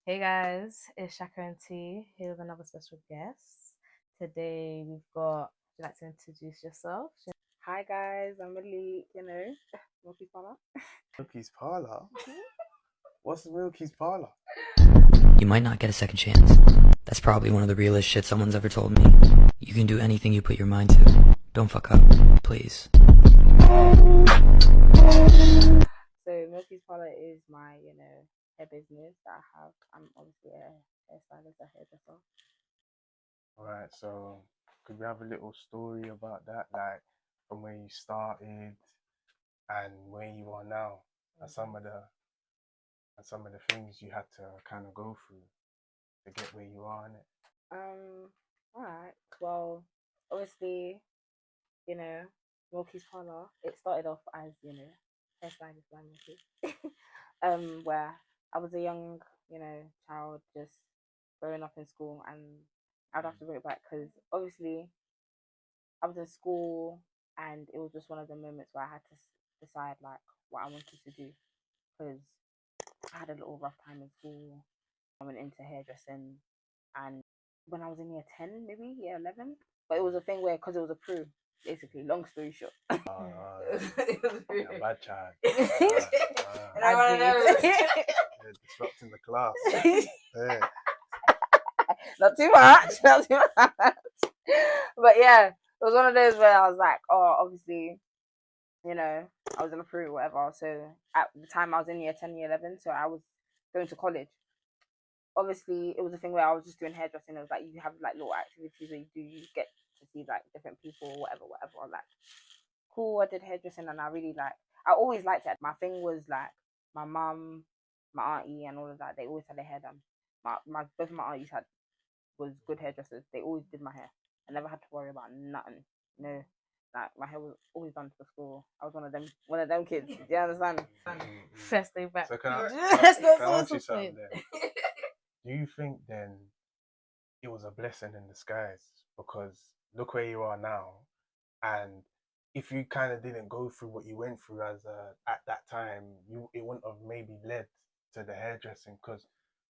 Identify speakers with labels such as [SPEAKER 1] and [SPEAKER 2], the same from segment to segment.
[SPEAKER 1] Hey guys, it's Shaka and T here with another special guest. Today we've got, would you like to introduce yourself?
[SPEAKER 2] Hi guys, I'm really, Milkeysparlour.
[SPEAKER 3] Milkeysparlour? What's Milkeysparlour?
[SPEAKER 4] You might not get a second chance. That's probably one of the realest shit someone's ever told me. You can do anything you put your mind to. Don't fuck up, please.
[SPEAKER 2] So Milkeysparlour is my, hair business that I have. I'm obviously a hairstylist, a hairdresser.
[SPEAKER 3] Alright, so could we have a little story about that? Like from where you started and where you are now, and some of the things you had to kind of go through to get where you are in it.
[SPEAKER 2] Alright. Well, obviously, Milkeysparlour, it started off as, hairstylist by Milky. Where I was a young, child just growing up in school, and I'd have to bring it back because obviously I was in school and it was just one of the moments where I had to decide like what I wanted to do because I had a little rough time in school. I went into hairdressing, and when I was in year 10, maybe year 11, but it was a thing where because it was a pro, basically. Long story short, it was a
[SPEAKER 3] A bad child.
[SPEAKER 2] And I want to know.
[SPEAKER 3] You're disrupting the class. Yeah.
[SPEAKER 2] Not too much, not too much. But yeah, it was one of those where I was like, oh, obviously, I was in a pro or whatever. So at the time I was in year 10, year 11, so I was going to college. Obviously, it was a thing where I was just doing hairdressing. It was like you have like little activities that you do. You get to see like different people, whatever. Like, cool. I did hairdressing, and I really like. I always liked it. My thing was like my mum, my auntie, and all of that. They always had their hair done. My both of my aunties was good hairdressers. They always did my hair. I never had to worry about nothing. No, like my hair was always done for school. I was one of them kids. Do you understand?
[SPEAKER 1] First day back.
[SPEAKER 3] So can I ask you something then? Do you think then it was a blessing in disguise? Because look where you are now, and if you kind of didn't go through what you went through at that time, it wouldn't have maybe led to the hairdressing. Because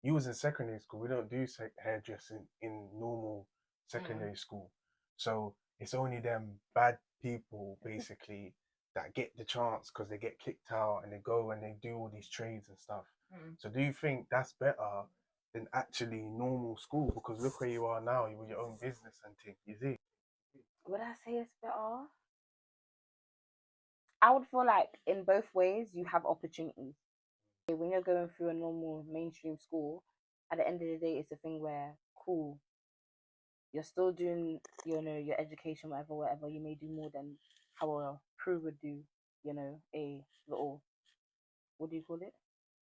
[SPEAKER 3] you was in secondary school, we don't do hairdressing in normal secondary school, so it's only them bad people basically that get the chance because they get kicked out and they go and they do all these trades and stuff. So do you think that's better than actually normal school? Because look where you are now, you with your own business and things, you see.
[SPEAKER 2] Would I say it's better? I would feel like in both ways you have opportunities. When you're going through a normal mainstream school, at the end of the day, it's a thing where cool, you're still doing your education, whatever. You may do more than how a crew would do. A little, what do you call it?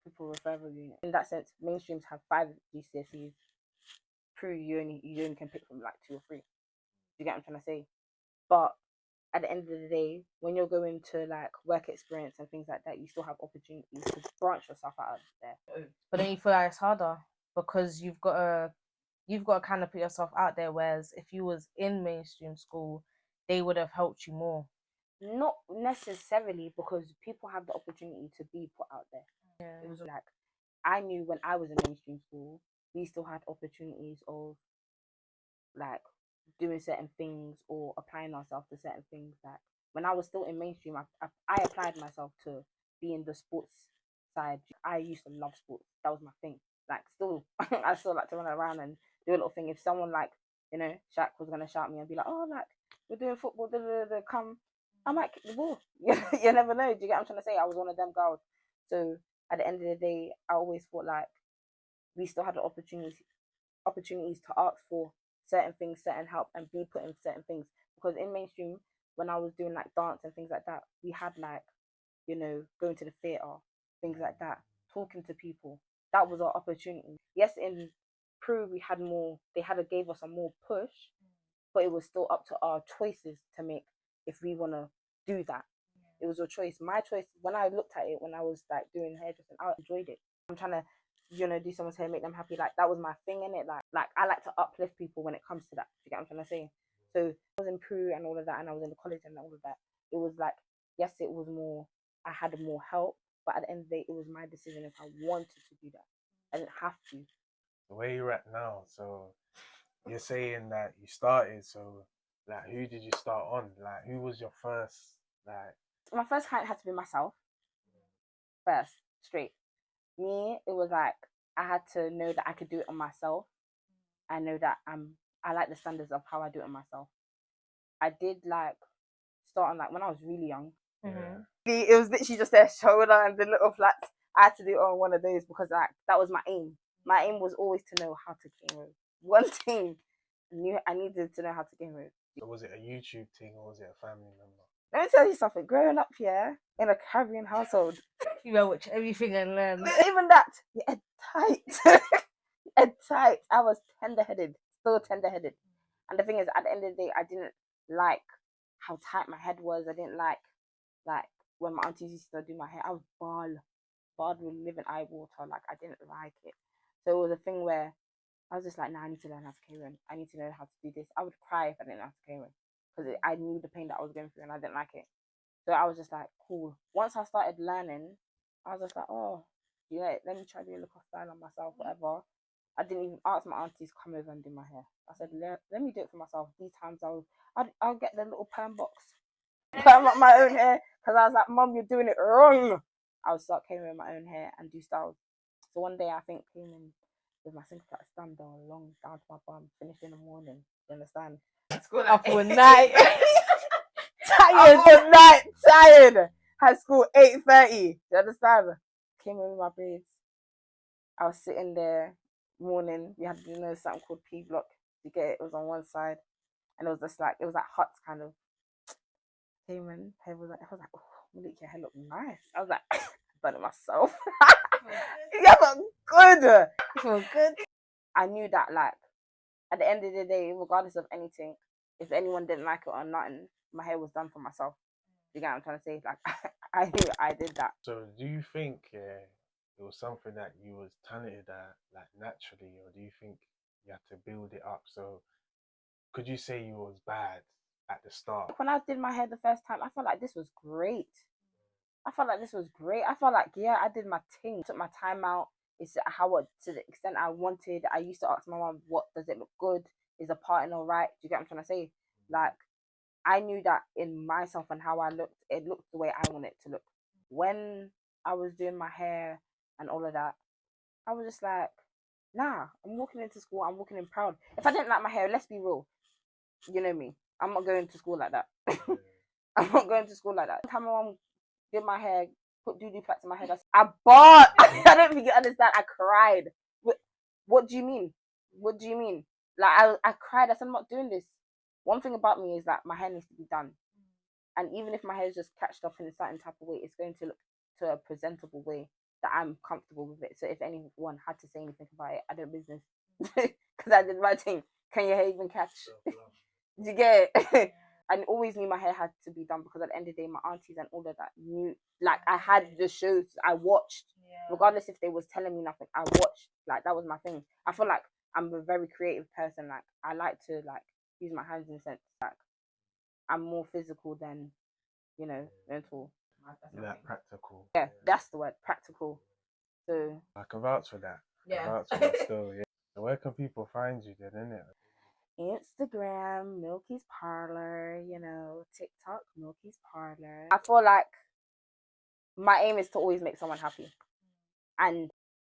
[SPEAKER 2] People referral unit. In that sense, mainstreams have 5 GCSEs. Crew, you only can pick from like 2 or 3. Do you get what I'm trying to say? But at the end of the day, when you're going to like work experience and things like that, you still have opportunities to branch yourself out of there.
[SPEAKER 1] But then you feel like it's harder because you've got to kind of put yourself out there. Whereas if you was in mainstream school, they would have helped you more.
[SPEAKER 2] Not necessarily, because people have the opportunity to be put out there.
[SPEAKER 1] Yeah.
[SPEAKER 2] It was like I knew when I was in mainstream school, we still had opportunities of like doing certain things or applying ourselves to certain things. Like when I was still in mainstream, I applied myself to be in the sports side. I used to love sports. That was my thing. Like still, I still like to run around and do a little thing. If someone like Shaq was gonna shout me and be like, "Oh, like we're doing football, come," I might kick the ball. You never know. Do you get what I'm trying to say? I was one of them girls. So at the end of the day, I always thought like we still had the opportunities to ask for certain things, certain help, and be put in certain things. Because in mainstream, when I was doing like dance and things like that, we had like, going to the theatre, things like that, talking to people. That was our opportunity. Yes, in Peru we had more. They gave us a more push, but it was still up to our choices to make if we want to do that. It was a choice. My choice. When I looked at it, when I was like doing hairdressing, I enjoyed it. I'm trying to do someone's hair, make them happy. Like that was my thing in it. Like I like to uplift people when it comes to that. Do you get what I'm trying to say? So I was in Peru and all of that, and I was in the college and all of that. It was like, yes, it was more. I had more help, but at the end of the day, it was my decision if I wanted to do that. I didn't have to.
[SPEAKER 3] The way you're at now, so you're saying that you started, so like who did you start on? Like who was your first, like
[SPEAKER 2] My first client had to be myself first, straight. Me, it was like I had to know that I could do it on myself. I know that I like the standards of how I do it on myself. I did like start on like when I was really young.
[SPEAKER 1] Mm-hmm.
[SPEAKER 2] It was literally just their shoulder and the little flats. I had to do it on one of those because like that was my aim. My aim was always to know how to game rope. One thing I needed to know how to game rope.
[SPEAKER 3] so was it a YouTube thing or was it a family member?
[SPEAKER 2] Let me tell you something. Growing up here in a Caribbean household,
[SPEAKER 1] You know, watch everything and learn.
[SPEAKER 2] even that, you're tight. You're tight. I was tender-headed, still tender-headed. And the thing is, at the end of the day, I didn't like how tight my head was. I didn't like when my aunties used to do my hair. I was bald with living eye water. Like I didn't like it. So it was a thing where I was just like, nah, I need to learn how to K-run. I need to know how to do this. I would cry if I didn't know how to K-run because I knew the pain that I was going through and I didn't like it. So I was just like, cool. Once I started learning, I was just like, oh, yeah, let me try to do a look of style on myself, whatever. I didn't even ask my aunties to come over and do my hair. I said, let me do it for myself. These times I'll get the little perm box, perm up my own hair because I was like, Mum, you're doing it wrong. I would start combing with my own hair and do styles. So one day I think came in with my single flat stand down long down to my bum, finished in the morning. You understand?
[SPEAKER 1] Up all night.
[SPEAKER 2] Tired. Up all night, tired. Had school 8:30. You understand? Came in with my braids. I was sitting there morning. We had something called P block. You get it? It was on one side, and it was just like huts kind of. Came in. Hair was like, I was like, oh, Malik, your hair look nice. I was like, I've done it myself. Yeah, but good.
[SPEAKER 1] Feel good.
[SPEAKER 2] I knew that like at the end of the day, regardless of anything, if anyone didn't like it or nothing, my hair was done for myself. You get what I'm trying to say? Like I knew I did that.
[SPEAKER 3] So do you think it was something that you was talented at like naturally, or do you think you had to build it up? So could you say you was bad at the start?
[SPEAKER 2] When I did my hair the first time, I felt like this was great. I felt like, yeah, I did my thing. Took my time out. It's to the extent I wanted. I used to ask my mom, what does it look good? Is the parting all right? Do you get what I'm trying to say? Like, I knew that in myself and how I looked, it looked the way I want it to look. When I was doing my hair and all of that, I was just like, nah, I'm walking into school, I'm walking in proud. If I didn't like my hair, let's be real. You know me. I'm not going to school like that. I'm not going to school like that. Time my mom did my hair, put doo-doo plaits in my head. I bought. I don't think you understand. I cried. What do you mean? What do you mean? Like I cried. I said, I'm not doing this. One thing about me is that my hair needs to be done. And even if my hair is just catched up in a certain type of way, it's going to look to a presentable way that I'm comfortable with it. So if anyone had to say anything about it, I don't business. Because I did my thing. Can your hair even catch? Did you get it? I always knew my hair had to be done because at the end of the day, my aunties and all of that knew. Like I had the shows I watched, regardless if they was telling me nothing. I watched. Like that was my thing. I feel like I'm a very creative person. Like I like to use my hands in a sense. Like I'm more physical than mental.
[SPEAKER 3] Like practical.
[SPEAKER 2] Yeah, that's the word, practical. So
[SPEAKER 3] I can vouch for that.
[SPEAKER 1] Yeah.
[SPEAKER 3] Still, yeah. So where can people find you then, innit?
[SPEAKER 2] Instagram, Milkeysparlour, TikTok, Milkeysparlour. I feel like my aim is to always make someone happy. And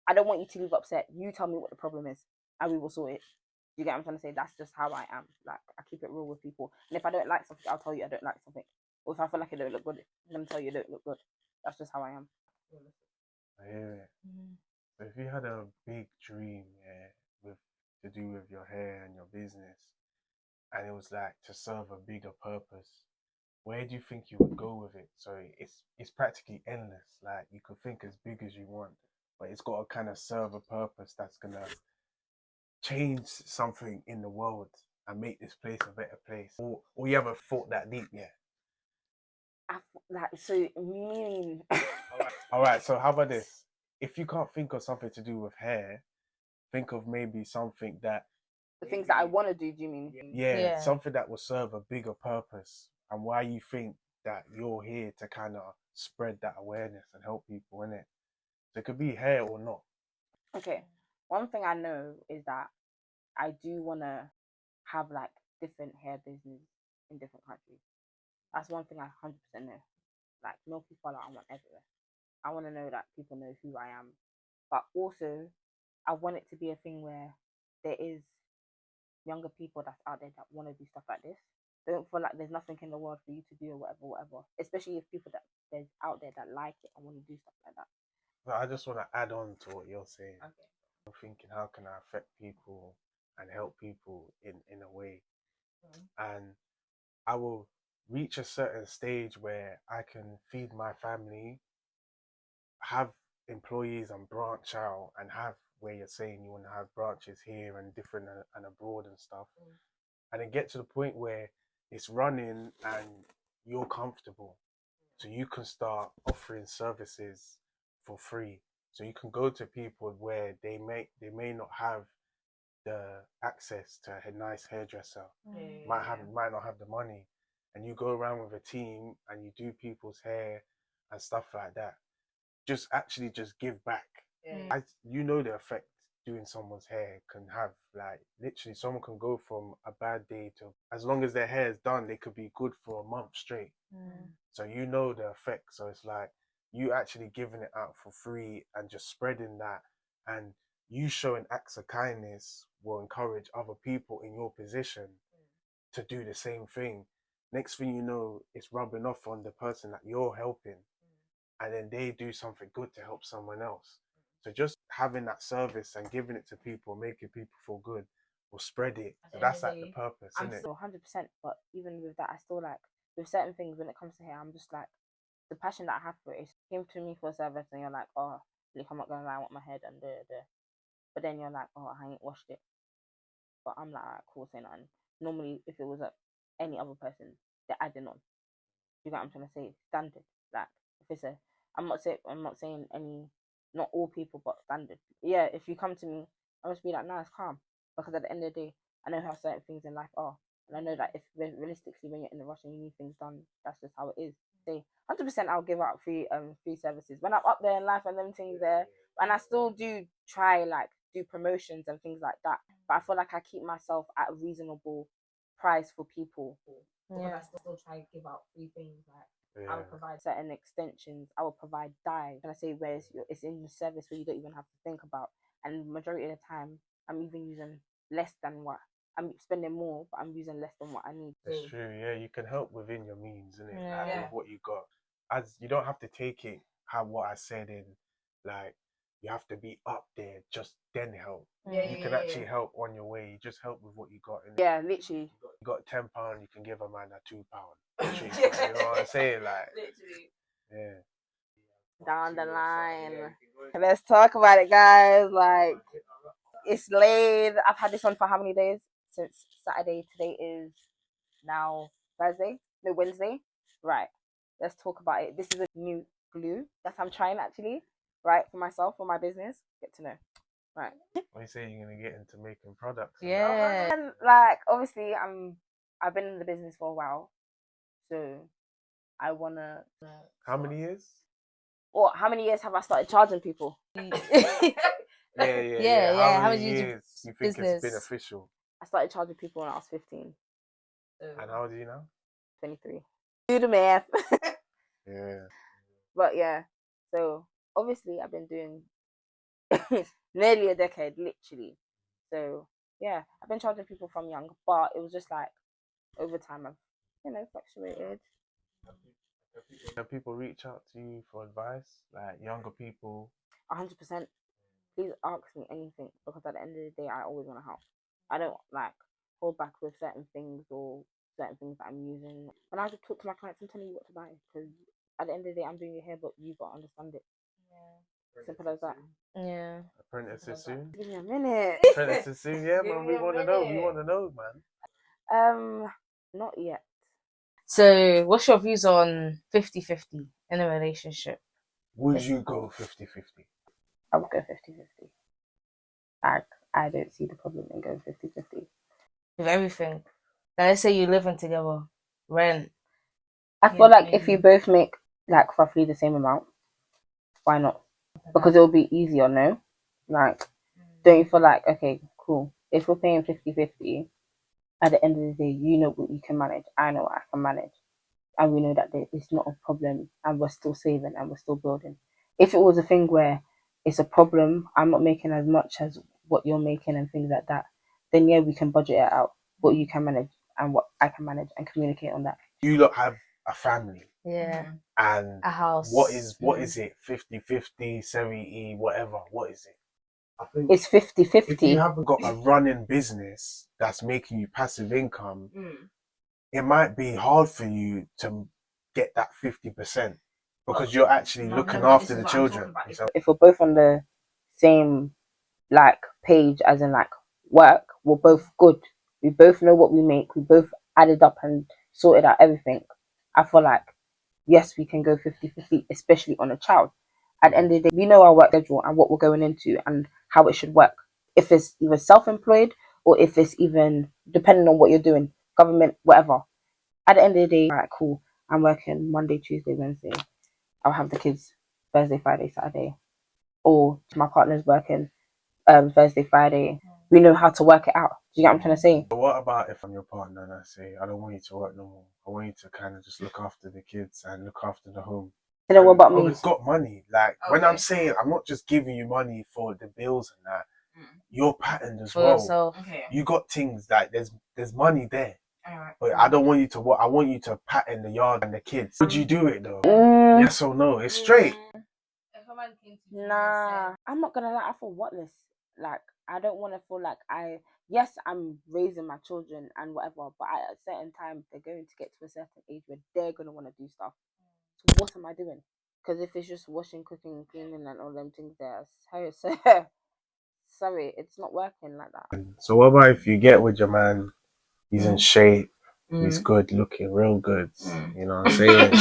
[SPEAKER 2] I don't want you to leave upset. You tell me what the problem is and we will sort it. You get what I'm trying to say? That's just how I am. Like, I keep it real with people. And if I don't like something, I'll tell you I don't like something. Or if I feel like it don't look good, I'm going to tell you it don't look good. That's just how I am.
[SPEAKER 3] I hear it. So if you had a big dream, to do with your hair and your business, and it was like to serve a bigger purpose, where do you think you would go with it? So it's practically endless. Like you could think as big as you want, but it's got to kind of serve a purpose that's gonna change something in the world and make this place a better place. Or you haven't thought that deep yet? All right. So how about this? If you can't think of something to do with hair, think of maybe something that
[SPEAKER 2] the things that I want to do. Do you mean?
[SPEAKER 3] Yeah, something that will serve a bigger purpose, and why you think that you're here to kind of spread that awareness and help people in it. So it could be hair or not.
[SPEAKER 2] Okay, one thing I know is that I do want to have like different hair business in different countries. That's one thing I 100% know. Like Milkeysparlour, I want everywhere. I want to know that people know who I am, but also I want it to be a thing where there is younger people that's out there that want to do stuff like this. Don't feel like there's nothing in the world for you to do or whatever. Especially if people that there's out there that like it and want to do stuff like that.
[SPEAKER 3] But I just want to add on to what you're saying.
[SPEAKER 2] Okay.
[SPEAKER 3] I'm thinking, how can I affect people and help people in a way? And I will reach a certain stage where I can feed my family, have employees and branch out and have where you're saying you want to have branches here and different and abroad and stuff. And then get to the point where it's running and you're comfortable. So you can start offering services for free. So you can go to people where they may not have the access to a nice hairdresser, might not have the money, and you go around with a team and you do people's hair and stuff like that. Just give back. You know the effect doing someone's hair can have. Like literally, someone can go from a bad day to, as long as their hair is done, they could be good for a month straight. So you know the effect. So it's like you actually giving it out for free and just spreading that, and you showing acts of kindness will encourage other people in your position to do the same thing. Next thing you know, it's rubbing off on the person that you're helping, and then they do something good to help someone else. So just having that service and giving it to people, making people feel good, will spread it. So that's like the purpose, isn't it?
[SPEAKER 2] I'm still 100%, but even with that, I still like, with certain things when it comes to hair, I'm just like, the passion that I have for it is came to me for a service and you're like, oh, look, I'm not going to lie, I want my hair done, but then you're like, oh, I ain't washed it. But I'm like, alright, cool, say nothing. Normally, if it was any other person, they're adding on. You get what I'm trying to say? Standard. Like, if it's I'm not saying any, not all people, but standard. Yeah, if you come to me, I must be like, nah, it's calm. Because at the end of the day, I know how certain things in life are. And I know that if realistically, when you're in a rush and you need things done, that's just how it is. Say, 100% I'll give out free services. When I'm up there in life and them things there, and I still do try, like, do promotions and things like that. But I feel like I keep myself at a reasonable price for people. Because I still try to give out free things, like, I will provide certain extensions. I will provide dye. Can I say where it's in the service where you don't even have to think about. And majority of the time, I'm even using less than what I'm spending more, but I'm using less than what I need.
[SPEAKER 3] It's true. Yeah, you can help within your means, isn't it? Like, with what you got. As you don't have to take it what I said in, like, you have to be up there just then help. You can actually help on your way. You just help with what you got.
[SPEAKER 2] Yeah, literally.
[SPEAKER 3] You got £10, you can give a man a £2. You know what I'm saying? Like, literally. Yeah.
[SPEAKER 2] Down the line. Let's talk about it, guys. Like, it's late. I've had this on for how many days? Since Saturday. Today is now Thursday. No, Wednesday. Right. Let's talk about it. This is a new glue that I'm trying actually. Right, for myself, for my business. Get to know. Right.
[SPEAKER 3] When you say you're gonna get into making products,
[SPEAKER 2] And like, obviously, I've been in the business for a while, so I wanna.
[SPEAKER 3] How many years?
[SPEAKER 2] Or how many years have I started charging people?
[SPEAKER 3] Yeah.
[SPEAKER 1] How many
[SPEAKER 3] years you think it's been official?
[SPEAKER 2] I started charging people when I was 15.
[SPEAKER 3] And how old are you now?
[SPEAKER 2] 23. Do the math.
[SPEAKER 3] Yeah.
[SPEAKER 2] But yeah, so obviously I've been doing nearly a decade, literally. So yeah, I've been charging people from young, but it was just like over time I've fluctuated.
[SPEAKER 3] Can people reach out to you for advice, like younger people?
[SPEAKER 2] 100%. Please ask me anything, because at the end of the day, I always want to help. I don't like hold back with certain things or certain things that I'm using. When I talk to my clients, I'm telling you what to buy, because at the end of the day, I'm doing your hair, but you've got to understand it. Yeah. Simple as that.
[SPEAKER 1] Yeah.
[SPEAKER 3] Apprentices soon?
[SPEAKER 2] Give me a minute.
[SPEAKER 3] Apprentices soon, yeah, man. We want to know. We want to know, man.
[SPEAKER 2] Not yet.
[SPEAKER 1] So, what's your views on 50-50 in a relationship?
[SPEAKER 3] Would you go 50-50?
[SPEAKER 2] I would go 50-50. I don't see the problem in going 50-50.
[SPEAKER 1] With everything. Now, let's say you're living together, rent.
[SPEAKER 2] I feel like if you both make like roughly the same amount, why not? Because it will be easier, no? Like, Don't you feel like, okay, cool, if we're paying 50-50, at the end of the day, you know what you can manage, I know what I can manage, and we know that it's not a problem, and we're still saving and we're still building. If it was a thing where it's a problem, I'm not making as much as what you're making and things like that, then yeah, we can budget it out, what you can manage and what I can manage, and communicate on that.
[SPEAKER 3] You lot have a family.
[SPEAKER 1] Yeah.
[SPEAKER 3] And
[SPEAKER 1] A house.
[SPEAKER 3] What is it? 50-50, 70, whatever. What is it? I think
[SPEAKER 2] It's 50-50.
[SPEAKER 3] if you haven't got a running business that's making you passive income, it might be hard for you to get that 50% because you're actually looking after the children.
[SPEAKER 2] If we're both on the same like page, as in like work, we're both good. We both know what we make. We both added up and sorted out everything. I feel like yes, we can go 50-50, especially on a child. At the end of the day, we know our work schedule and what we're going into and how it should work. If it's either self-employed or if it's even depending on what you're doing, government, whatever. At the end of the day, alright, cool. I'm working Monday, Tuesday, Wednesday. I'll have the kids Thursday, Friday, Saturday. Or my partner's working Thursday, Friday. We know how to work it out. Do you get what I'm trying to say?
[SPEAKER 3] But what about if I'm your partner and I say, I don't want you to work no more. I want you to kind of just look after the kids and look after the home.
[SPEAKER 2] You know, what about me?
[SPEAKER 3] It's got money. Like, when I'm saying, I'm not just giving you money for the bills and that. You're patterned as
[SPEAKER 1] For
[SPEAKER 3] well.
[SPEAKER 1] yourself.
[SPEAKER 5] Okay.
[SPEAKER 3] You got things like there's money there.
[SPEAKER 5] Alright.
[SPEAKER 3] But I don't want you to work. I want you to pattern the yard and the kids. Would you do it though? Yes or no? It's straight.
[SPEAKER 5] If a man came to you and
[SPEAKER 2] Nah, I'm not gonna lie. I feel worthless. Like, I don't want to feel like yes, I'm raising my children and whatever, but at a certain time, they're going to get to a certain age where they're going to want to do stuff. So what am I doing? Because if it's just washing, cooking, cleaning and all them things there, sorry, it's not working like that.
[SPEAKER 3] So what about if you get with your man, he's in shape, he's good looking, real good. You know what I'm saying?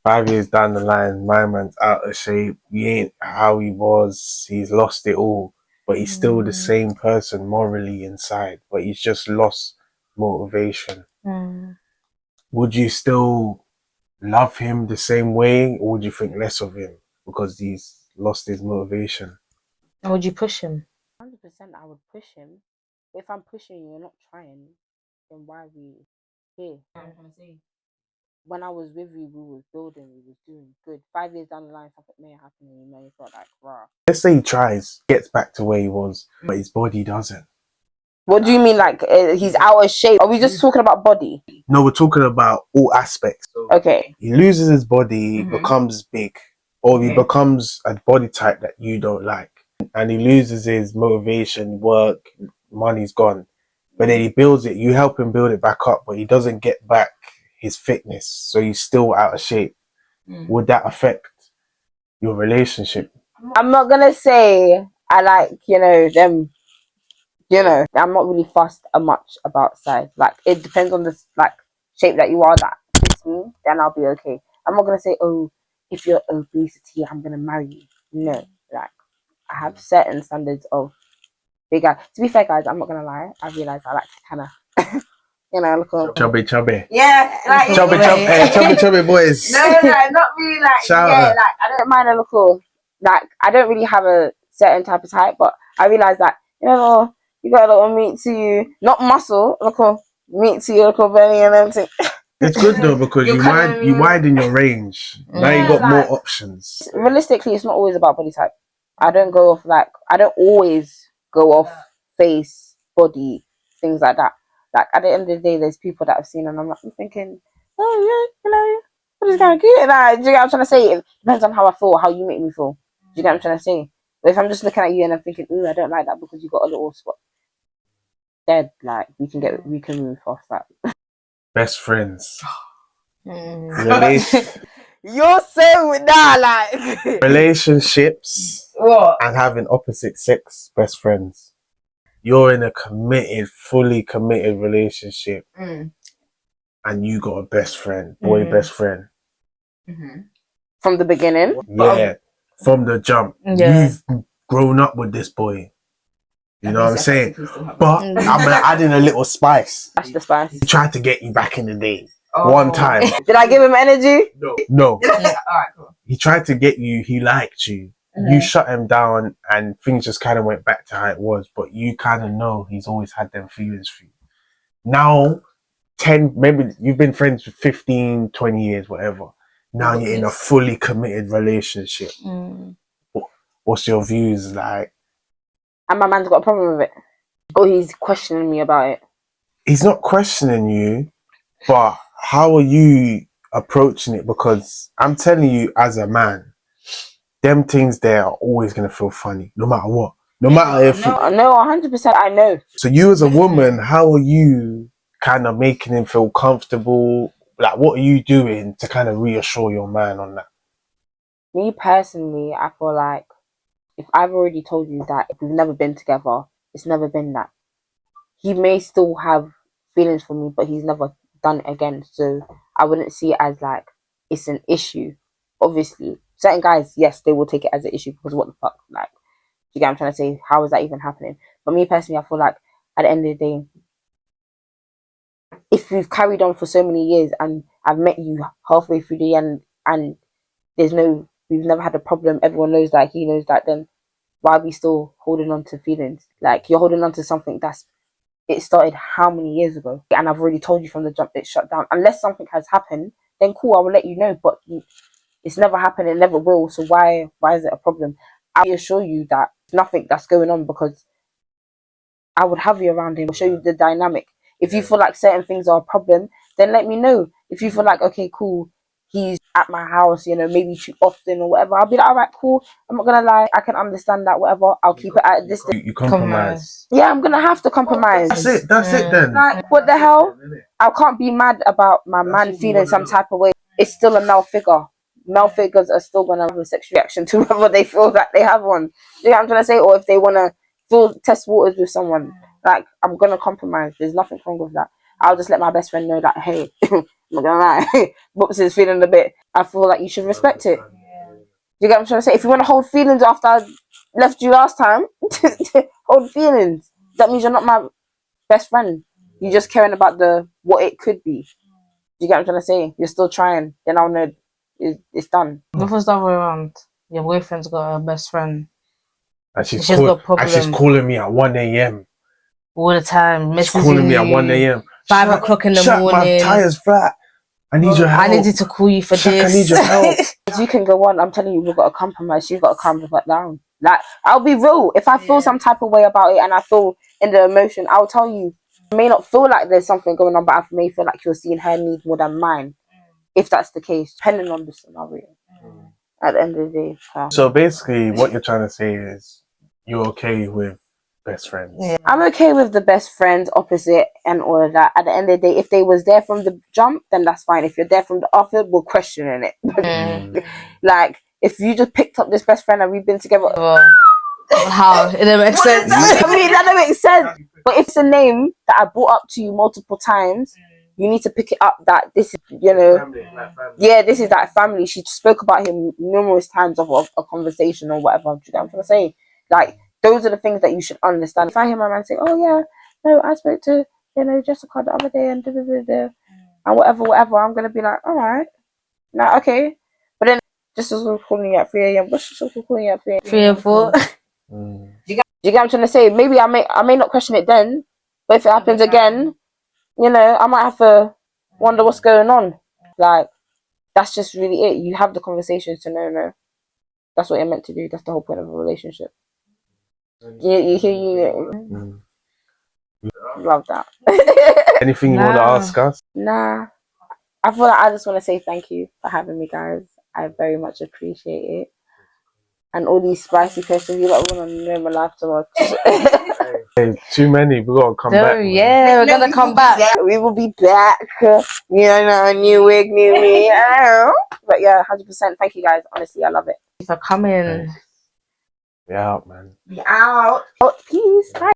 [SPEAKER 3] 5 years down the line, my man's out of shape. He ain't how he was. He's lost it all. But he's still the same person morally inside. But he's just lost motivation. Would you still love him the same way? Or would you think less of him because he's lost his motivation?
[SPEAKER 1] And would you push him?
[SPEAKER 2] 100% I would push him. But if I'm pushing you, you're not trying, then why are we here?
[SPEAKER 5] I'm trying to say.
[SPEAKER 2] When I was with you, we was building, we was doing good. 5 years down the line, something may happen and you may feel like, rah.
[SPEAKER 3] Let's say he tries, gets back to where he was, but his body doesn't.
[SPEAKER 2] What do you mean, like, he's out of shape? Are we just talking about body?
[SPEAKER 3] No, we're talking about all aspects.
[SPEAKER 2] Okay.
[SPEAKER 3] He loses his body, becomes big, or he becomes a body type that you don't like. And he loses his motivation, work, money's gone. But then he builds it, you help him build it back up, but he doesn't get back his fitness, so he's still out of shape. Would that affect your relationship?
[SPEAKER 2] I'm not gonna say I like, them, I'm not really fussed much about size. Like, it depends on the like shape that you are that fits me, then I'll be okay. I'm not gonna say, oh, if you're obesity, I'm gonna marry you. No, like, I have certain standards of big guys. To be fair, guys, I'm not gonna lie, I realize I like to kind of look all
[SPEAKER 3] Chubby.
[SPEAKER 2] yeah, like
[SPEAKER 3] Chubby boys.
[SPEAKER 2] No, not really like
[SPEAKER 3] Shout
[SPEAKER 2] yeah,
[SPEAKER 3] out.
[SPEAKER 2] like I don't mind a little, like I don't really have a certain type of type, but I realize that you got a little meat to you, not muscle, little meat to your little belly and everything.
[SPEAKER 3] It's good though because you widen your range. Now you got more options.
[SPEAKER 2] Realistically, it's not always about body type. I don't always go off face, body, things like that. Like, at the end of the day, there's people that I've seen and I'm thinking, oh yeah, what is kind of cute? Like, do you get what I'm trying to say? It depends on how I feel, how you make me feel. Do you get what I'm trying to say? But if I'm just looking at you and I'm thinking, ooh, I don't like that because you got a little spot, dead, like, we can move off that.
[SPEAKER 3] Best friends.
[SPEAKER 2] You're so like
[SPEAKER 3] Relationships
[SPEAKER 2] what?
[SPEAKER 3] and having opposite sex best friends. You're in a fully committed relationship and you got a best friend, best friend.
[SPEAKER 2] From the beginning?
[SPEAKER 3] Yeah, from the jump.
[SPEAKER 1] Yeah.
[SPEAKER 3] You've grown up with this boy. You know what I'm saying? But I'm adding a little spice.
[SPEAKER 2] That's the spice.
[SPEAKER 3] He tried to get you back in the day. One time.
[SPEAKER 2] Did I give him energy?
[SPEAKER 3] No.
[SPEAKER 5] Alright, cool.
[SPEAKER 3] He tried to get you, he liked you. you shut him down and things just kind of went back to how it was, but you kind of know he's always had them feelings for you. Now, maybe you've been friends for 15, 20 years, whatever. Now you're in a fully committed relationship. What's your views like?
[SPEAKER 2] And my man's got a problem with it. Or he's questioning me about it.
[SPEAKER 3] He's not questioning you, but how are you approaching it? Because I'm telling you, as a man, them things there are always going to feel funny, no matter what. No matter if...
[SPEAKER 2] No, 100% I know.
[SPEAKER 3] So you as a woman, how are you kind of making him feel comfortable? Like, what are you doing to kind of reassure your man on that?
[SPEAKER 2] Me personally, I feel like if I've already told you that if we've never been together, it's never been that. He may still have feelings for me, but he's never done it again. So I wouldn't see it as like it's an issue. Obviously, certain guys, yes, they will take it as an issue because what the fuck, like, you get what I'm trying to say? How is that even happening? But me personally, I feel like at the end of the day, if we've carried on for so many years and I've met you halfway through the year and we've never had a problem, everyone knows that, he knows that, then why are we still holding on to feelings? Like, you're holding on to something it started how many years ago? And I've already told you from the jump it's shut down. Unless something has happened, then cool, I will let you know. But it's never happened, it never will. So why is it a problem? I assure you that nothing that's going on, because I would have you around him, show you the dynamic. If you feel like certain things are a problem, then let me know. If you feel like, okay, cool, he's at my house, maybe too often or whatever, I'll be like, all right, cool. I'm not gonna lie, I can understand that, whatever. I'll keep it at a distance.
[SPEAKER 3] You compromise.
[SPEAKER 2] Yeah, I'm gonna have to compromise.
[SPEAKER 3] That's it then.
[SPEAKER 2] Like, what the hell? I can't be mad about my man feeling some type of way. It's still a male figure. Male figures are still gonna have a sexual reaction to whether they feel that they have one. You know what I'm trying to say? Or if they wanna test waters with someone. Like, I'm gonna compromise. There's nothing wrong with that. I'll just let my best friend know that, hey, I'm not gonna lie, Boops is feeling a bit. I feel like you should respect it. You get what I'm trying to say? If you want to hold feelings after I left you last time, hold feelings. That means you're not my best friend. You're just caring about what it could be. You get what I'm trying to say? You're still trying. Then I'll know it's done.
[SPEAKER 1] What was the other way around? Your boyfriend's got a best friend.
[SPEAKER 3] And she's calling me at 1 a.m.
[SPEAKER 1] all the time.
[SPEAKER 3] She's calling me at 1 a.m.
[SPEAKER 1] 5 o'clock in the morning.
[SPEAKER 3] My tire's flat. I need your help.
[SPEAKER 1] I needed to call you for this.
[SPEAKER 3] I need your help.
[SPEAKER 2] You can go on. I'm telling you, we've got to compromise. You've got to calm the fuck down. Like, I'll be real. If I feel some type of way about it and I feel in the emotion, I'll tell you. I may not feel like there's something going on, but I may feel like you're seeing her need more than mine. If that's the case, depending on the scenario. At the end of the day.
[SPEAKER 3] So basically, what you're trying to say is you're okay with best friends.
[SPEAKER 2] Yeah. I'm okay with the best friends, opposite, and all of that. At the end of the day, if they was there from the jump, then that's fine. If you're there from the off, we're questioning it. Like, if you just picked up this best friend and we've been together,
[SPEAKER 1] how? It doesn't make sense.
[SPEAKER 2] I mean, that doesn't make sense. But if it's a name that I brought up to you multiple times, you need to pick it up that this is,
[SPEAKER 3] Family.
[SPEAKER 2] Yeah, this is that family. She spoke about him numerous times of a conversation or whatever. Do you know what I'm trying to say? Like, those are the things that you should understand. If I hear my man say, oh yeah, no, I spoke to, Jessica the other day and and whatever, I'm going to be like, all right. Now, okay. But then, just as we're calling you at 3 a.m., what's just calling you at 3 a.m.?
[SPEAKER 1] 3 and 4.
[SPEAKER 2] Do you get what I'm trying to say? Maybe I may not question it then, but if it happens again, I might have to wonder what's going on. Like, that's just really it. You have the conversations to know. That's what you're meant to do. That's the whole point of a relationship. You love that.
[SPEAKER 3] Anything you want to ask us?
[SPEAKER 2] Nah. I feel like I just want to say thank you for having me, guys. I very much appreciate it. And all these spicy questions, you want to know my life so much.
[SPEAKER 3] Hey, too many. We gotta come back.
[SPEAKER 1] Yeah, we're gonna come back.
[SPEAKER 2] We will be back. New wig, new me. But yeah, 100%. Thank you, guys. Honestly, I love it.
[SPEAKER 1] For coming.
[SPEAKER 3] Be out, man.
[SPEAKER 2] Be out. Oh, peace. Bye.